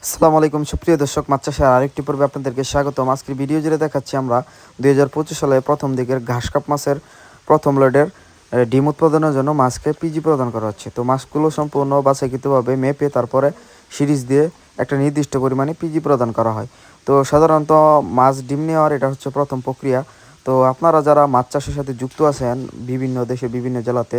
আসসালামু আলাইকুম সুপ্রিয় দর্শক, মাছ চাষের আরেকটি পর্বে আপনাদেরকে স্বাগতম। আজকের ভিডিও জুড়ে দেখাচ্ছি আমরা 2025 সালে প্রথম দিকের ঘাস কাপ মাছের প্রথম লটের ডিম উৎপাদনের জন্য মাছকে পিজি প্রদান করা হচ্ছে। তো মাছগুলো সম্পূর্ণ বাছাইকৃতভাবে মেপে তারপরে সিরিজ দিয়ে একটা নির্দিষ্ট পরিমাণে পিজি প্রদান করা হয়। তো সাধারণত মাছ ডিম নেওয়ার এটা হচ্ছে প্রথম প্রক্রিয়া। তো আপনারা যারা মাছ চাষের সাথে যুক্ত আছেন, বিভিন্ন দেশে বিভিন্ন জেলাতে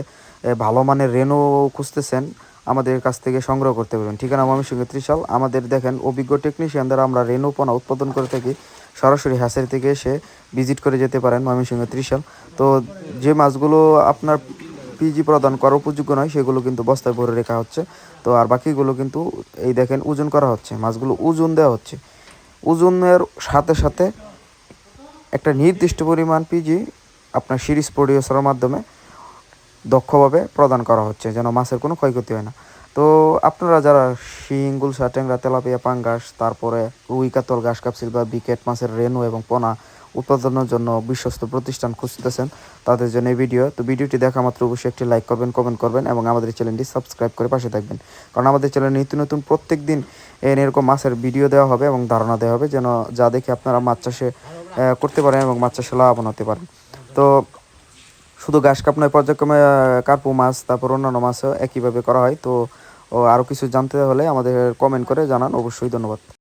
ভালো মানের রেনু খুঁজতেছেন, আমাদের কাছ থেকে সংগ্রহ করতে পারবেন। ঠিকানা ময়মনসিংহ ত্রিশাল। আমাদের দেখেন অভিজ্ঞ টেকনিশিয়ান দ্বারা আমরা রেনু পোনা উৎপাদন করে থাকি। সরাসরি হ্যাচারি থেকে এসে ভিজিট করে যেতে পারেন ময়মনসিংহ ত্রিশাল। তো যে মাছগুলো আপনার পিজি প্রদান করার উপযোগ্য নয় সেগুলো কিন্তু বস্তায় ভরে রাখা হচ্ছে। তো আর বাকিগুলো কিন্তু এই দেখেন ওজন করা হচ্ছে, মাছগুলো ওজন দেওয়া হচ্ছে। ওজনের সাথে সাথে একটা নির্দিষ্ট পরিমাণ পিজি আপনার সিরিজ প্রডিউসারের মাধ্যমে দক্ষভাবে প্রদান করা হচ্ছে, যেন মাছের কোনো ক্ষয়ক্ষতি হয় না। তো আপনারা যারা শিং, গুলশা, ট্যাংরা, তেলাপিয়া, পাঙ্গাস, তারপরে রুই, কাতল, ঘাস কাপ, সিলভার, বিকেট মাছের রেনু এবং পোনা উৎপাদনের জন্য বিশ্বস্ত প্রতিষ্ঠান খুঁজতেছেন, তাদের জন্য এই ভিডিও। তো ভিডিওটি দেখা মাত্র অবশ্যই একটি লাইক করবেন, কমেন্ট করবেন এবং আমাদের চ্যানেলটি সাবস্ক্রাইব করে পাশে থাকবেন, কারণ আমাদের চ্যানেলে নিত্য নতুন প্রত্যেক দিন এরকম মাছের ভিডিও দেওয়া হবে এবং ধারণা দেওয়া হবে, যেন যা দেখে আপনারা মাছ চাষে করতে পারেন এবং মাছ চাষে লাভবান হতে পারেন। তো শুধু ঘাস কাপ নয়, পর্যায়ক্রমে কার্পু মাছ, তারপর অন্যান্য মাছও একইভাবে করা হয়। তো আরও কিছু জানতে হলে আমাদের কমেন্ট করে জানান, অবশ্যই। ধন্যবাদ।